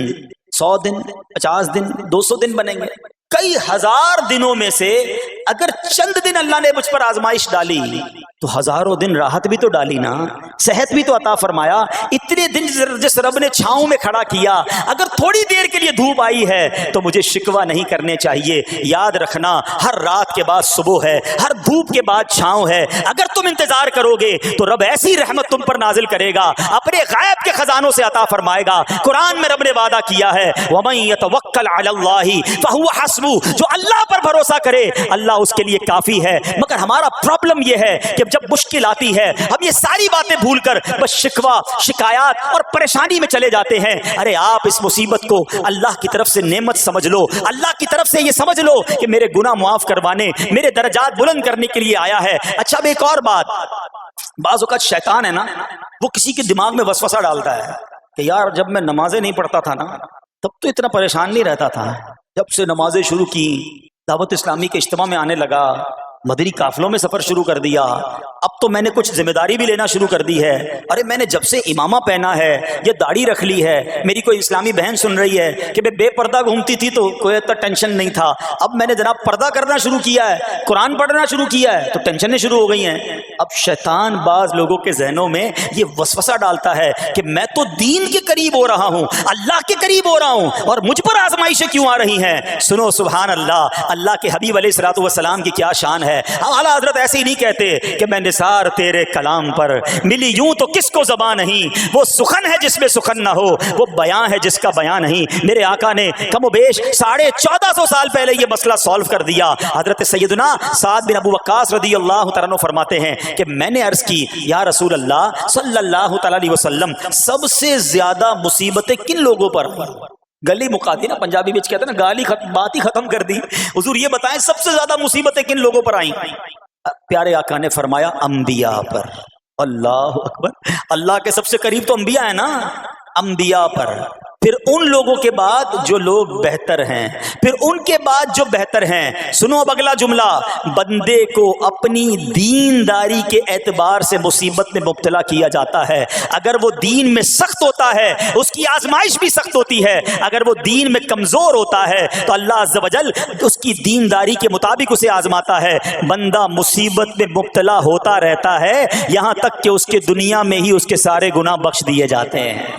100 دن، 50 دن، 200 دن بنیں گے۔ کئی ہزار دنوں میں سے اگر چند دن اللہ نے مجھ پر آزمائش ڈالی تو ہزاروں دن راحت بھی تو ڈالی نا، صحت بھی تو عطا فرمایا۔ اتنے دن جس رب نے چھاؤں میں کھڑا کیا، اگر تھوڑی دیر کے لیے دھوپ آئی ہے تو مجھے شکوہ نہیں کرنے چاہیے۔ یاد رکھنا، ہر رات کے بعد صبح ہے، ہر دھوپ کے بعد چھاؤں ہے۔ اگر تم انتظار کرو گے تو رب ایسی رحمت تم پر نازل کرے گا، اپنے غیب کے خزانوں سے عطا فرمائے گا۔ قرآن میں رب نے وعدہ کیا ہے، وَمَن يَتَوَكَّلْ عَلَى اللَّهِ فَهُوَ حَسْبُهُ، جو اللہ پر بھروسہ کرے اللہ اس کے لیے کافی ہے۔ مگر ہمارا پرابلم یہ ہے کہ جب مشکل آتی ہے ہم یہ ساری باتیں بھول کر بس شکوہ، شکایات اور پریشانی میں چلے جاتے ہیں۔ ارے آپ اس مصیبت کو اللہ کی طرف سے نعمت سمجھ لو، اللہ کی طرف سے یہ سمجھ لو کہ میرے گناہ معاف کروانے، میرے درجات بلند کرنے کے لیے آیا ہے۔ اچھا، اب ایک اور بات، بعض اوقات شیطان ہے نا، وہ کسی کے دماغ میں وسوسہ ڈالتا ہے کہ یار جب میں نمازیں نہیں پڑھتا تھا نا تب تو اتنا پریشان نہیں رہتا تھا، جب سے نمازیں شروع کی، دعوت اسلامی کے اجتماع میں آنے لگا، مدنی قافلوں میں سفر شروع کر دیا، اب تو میں نے کچھ ذمہ داری بھی لینا شروع کر دی ہے. ارے میں نے جب سے امامہ پہنا ہے, یہ داڑھی رکھ لی ہے, میری کوئی اسلامی بہن سن رہی ہے کہ بے پردہ گھومتی تھی تو کوئی اتنا ٹینشن نہیں تھا, اب میں نے جناب پردہ کرنا شروع کیا ہے, قرآن پڑھنا شروع کیا ہے تو ٹینشنیں شروع ہو گئی ہیں. اب شیطان بعض لوگوں کے ذہنوں میں یہ وسوسہ ڈالتا ہے کہ میں تو دین کے قریب ہو رہا ہوں, اللہ کے قریب ہو رہا ہوں, اور مجھ پر آزمائشیں کیوں آ رہی ہیں. سنو سبحان اللہ, اللہ کے حبیب علیہ الصلوۃ والسلام کی کیا شان ہے. اعلیٰ حضرت ایسے ہی نہیں کہتے کہ میں نثار تیرے کلام پر, ملی یوں تو کس کو زبان نہیں, وہ سخن ہے جس میں سخن نہ ہو, وہ بیان ہے جس کا بیان نہیں. میرے آقا نے کم و بیش 1450 سال پہلے یہ مسئلہ سالو کر دیا. حضرت سیدنا سعد بن ابو وقاص رضی اللہ تعالیٰ عنہ فرماتے ہیں کہ میں نے عرض کی یا رسول اللہ صلی اللہ تعالیٰ علیہ وسلم, سب سے زیادہ مصیبتیں کن لوگوں پر ہیں؟ گلی مکا دی نا, پنجابی میں کہتے ہیں نا گالی بات ہی ختم کر دی. حضور یہ بتائیں سب سے زیادہ مصیبتیں کن لوگوں پر آئیں؟ پیارے آقا نے فرمایا انبیاء پر. اللہ اکبر, اللہ کے سب سے قریب تو انبیاء ہیں نا, انبیاء پر, پھر ان لوگوں کے بعد جو لوگ بہتر ہیں, پھر ان کے بعد جو بہتر ہیں. سنو اب اگلا جملہ, بندے کو اپنی دینداری کے اعتبار سے مصیبت میں مبتلا کیا جاتا ہے. اگر وہ دین میں سخت ہوتا ہے اس کی آزمائش بھی سخت ہوتی ہے, اگر وہ دین میں کمزور ہوتا ہے تو اللہ عز و جل اس کی دینداری کے مطابق اسے آزماتا ہے. بندہ مصیبت میں مبتلا ہوتا رہتا ہے یہاں تک کہ اس کے دنیا میں ہی اس کے سارے گناہ بخش دیے جاتے ہیں.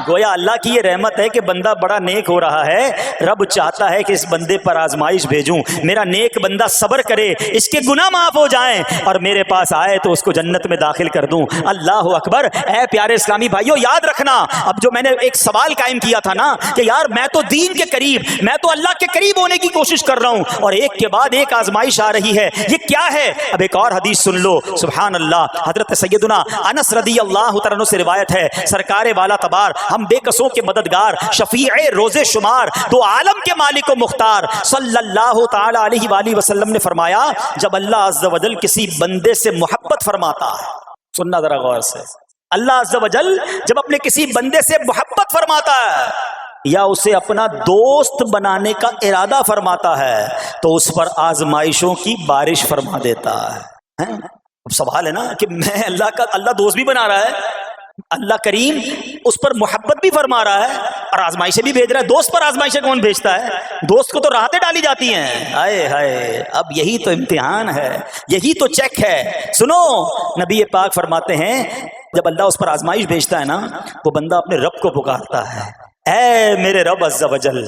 گویا اللہ کی یہ رحمت ہے کہ بندہ بڑا نیک ہو رہا ہے, رب چاہتا ہے کہ اس بندے پر آزمائش بھیجوں, میرا نیک بندہ صبر کرے, اس کے گناہ معاف ہو جائیں اور میرے پاس آئے تو اس کو جنت میں داخل کر دوں. اللہ اکبر. اے پیارے اسلامی بھائیو, یاد رکھنا, اب جو میں نے ایک سوال قائم کیا تھا نا کہ یار میں تو دین کے قریب, میں تو اللہ کے قریب ہونے کی کوشش کر رہا ہوں, اور ایک کے بعد ایک آزمائش آ رہی ہے, یہ کیا ہے؟ اب ایک اور حدیث سن لو. سبحان اللہ. حضرت سیدنا انس رضی اللہ تعالیٰ عنہ سے روایت ہے, سرکار والا تبار, ہم بے کسوں کے مددگار, شفیع روز شمار, دو عالم کے مالک و مختار صلی اللہ تعالی علیہ وآلہ وسلم نے فرمایا, جب اللہ عز و جل کسی بندے سے محبت فرماتا ہے, سننا ذرا غور سے, اللہ عز و جل جب اپنے کسی بندے سے محبت فرماتا ہے یا اسے اپنا دوست بنانے کا ارادہ فرماتا ہے تو اس پر آزمائشوں کی بارش فرما دیتا ہے. اب سوال ہے نا کہ میں اللہ دوست بھی بنا رہا ہے, اللہ کریم اس پر محبت بھی فرما رہا ہے اور آزمائشیں بھی بھیج رہا ہے. دوست پر آزمائشیں کون بھیجتا ہے؟ دوست کو تو راحتیں ڈالی جاتی ہیں. ہائے ہائے, اب یہی تو امتحان ہے, یہی تو چیک ہے. سنو, نبی پاک فرماتے ہیں جب اللہ اس پر آزمائش بھیجتا ہے نا, وہ بندہ اپنے رب کو پکارتا ہے, اے میرے رب عز و جل,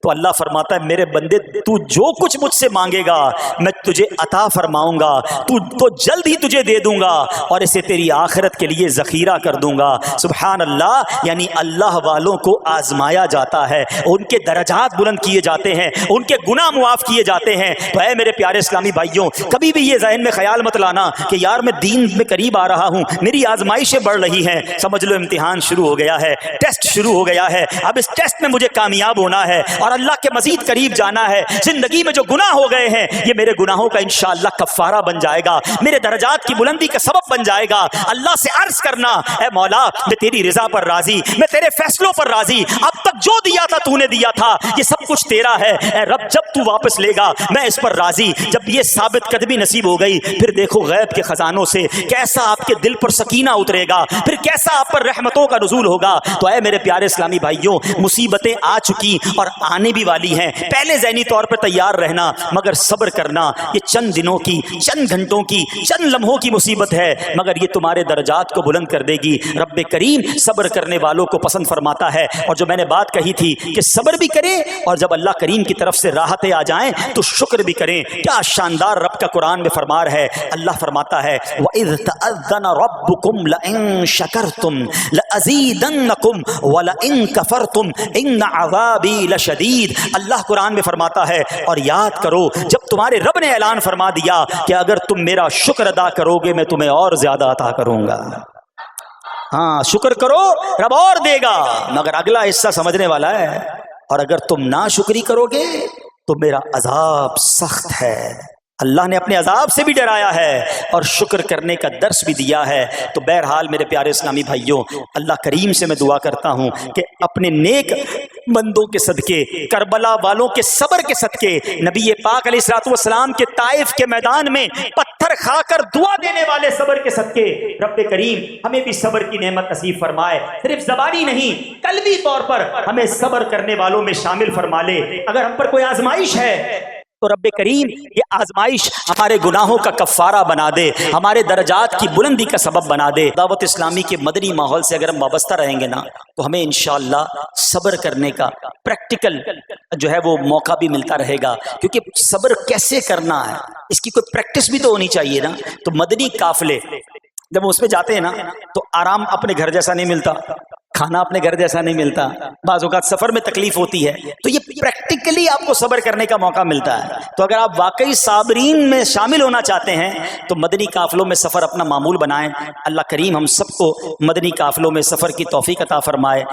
تو اللہ فرماتا ہے میرے بندے تو جو کچھ مجھ سے مانگے گا میں تجھے عطا فرماؤں گا, تو جلد ہی تجھے دے دوں گا اور اسے تیری آخرت کے لیے ذخیرہ کر دوں گا. سبحان اللہ. یعنی اللہ والوں کو آزمایا جاتا ہے, ان کے درجات بلند کیے جاتے ہیں, ان کے گناہ معاف کیے جاتے ہیں. تو اے میرے پیارے اسلامی بھائیوں, کبھی بھی یہ ذہن میں خیال مت لانا کہ یار میں دین میں قریب آ رہا ہوں, میری آزمائشیں بڑھ رہی ہیں. سمجھ لو امتحان شروع ہو گیا ہے, ٹیسٹ شروع ہو گیا ہے. اب اس ٹیسٹ میں مجھے کامیاب ہونا ہے اور اللہ کے مزید قریب جانا ہے. زندگی میں جو گناہ ہو گئے ہیں یہ میرے گناہوں کا انشاءاللہ کفارہ بن جائے گا, میرے درجات کی بلندی کا سبب بن جائے گا. اللہ سے عرض کرنا, اے مولا میں تیری رضا پر راضی, میں تیرے فیصلوں پر راضی, اب تک جو دیا تھا تو نے دیا تھا, یہ سب کچھ تیرا ہے. اے رب جب تو واپس لے گا میں اس پر راضی. جب یہ ثابت قدمی نصیب ہو گئی, پھر دیکھو غیب کے خزانوں سے کیسا آپ کے دل پر سکینہ اترے گا, پھر کیسا آپ پر رحمتوں کا نزول ہوگا. تو اے میرے پیارے اسلامی بھائیوں, مصیبتیں آ چکی اور آنے بھی والی ہیں. پہلے ذہنی طور پر تیار رہنا, مگر صبر کرنا. یہ چند دنوں کی, چند گھنٹوں کی, چند لمحوں کی مصیبت ہے, مگر یہ تمہارے درجات کو بلند کر دے گی. رب کریم صبر کرنے والوں کو پسند فرماتا ہے. اور جو میں نے بات کہی تھی کہ صبر بھی کریں اور جب اللہ کریم کی طرف سے راحتیں آ جائیں تو شکر بھی کریں. کیا شاندار رب کا قرآن میں فرمان ہے. اللہ فرماتا ہے وَإِذْ تَأَذَّنَ رَبُّكُمْ لَئِن شَكَرْتُمْ لَأَزِيدَنَّكُمْ وَلَئِن كَفَرْتُمْ إِنَّ عَذَابِي لَشَدِيدٌ. اللہ قرآن میں فرماتا ہے اور یاد کرو جب تمہارے رب نے اعلان فرما دیا کہ اگر تم میرا شکر ادا کرو گے میں تمہیں اور زیادہ عطا کروں گا. ہاں شکر کرو رب اور دے گا, مگر اگلا حصہ سمجھنے والا ہے, اور اگر تم ناشکری کرو گے تو میرا عذاب سخت ہے. اللہ نے اپنے عذاب سے بھی ڈرایا ہے اور شکر کرنے کا درس بھی دیا ہے۔ تو بہرحال میرے پیارے اسلامی بھائیوں، اللہ کریم سے میں دعا کرتا ہوں کہ اپنے نیک بندوں کے صدقے، کربلا والوں کے صبر کے صدقے، نبی پاک علیہ الصلوۃ والسلام کے طائف کے میدان میں پتھر کھا کر دعا دینے والے صبر کے صدقے، رب کریم ہمیں بھی صبر کی نعمت نصیب فرمائے۔ صرف زبانی نہیں، قلبی طور پر ہمیں صبر کرنے والوں میں شامل فرما لے۔ اگر ہم پر کوئی آزمائش ہے تو رب کریم یہ آزمائش ہمارے گناہوں کا کفارہ بنا دے، ہمارے درجات کی بلندی کا سبب بنا دے۔ دعوت اسلامی کے مدنی ماحول سے اگر ہم وابستہ رہیں گے نا تو ہمیں انشاءاللہ صبر کرنے کا پریکٹیکل جو ہے وہ موقع بھی ملتا رہے گا، کیونکہ صبر کیسے کرنا ہے اس کی کوئی پریکٹس بھی تو ہونی چاہیے نا۔ تو مدنی قافلے جب اس پہ جاتے ہیں نا تو آرام اپنے گھر جیسا نہیں ملتا، کھانا اپنے گھر جیسا نہیں ملتا، بعض اوقات سفر میں تکلیف ہوتی ہے، تو یہ پریکٹیکلی آپ کو صبر کرنے کا موقع ملتا ہے۔ تو اگر آپ واقعی صابرین میں شامل ہونا چاہتے ہیں تو مدنی قافلوں میں سفر اپنا معمول بنائیں۔ اللہ کریم ہم سب کو مدنی قافلوں میں سفر کی توفیق عطا فرمائے۔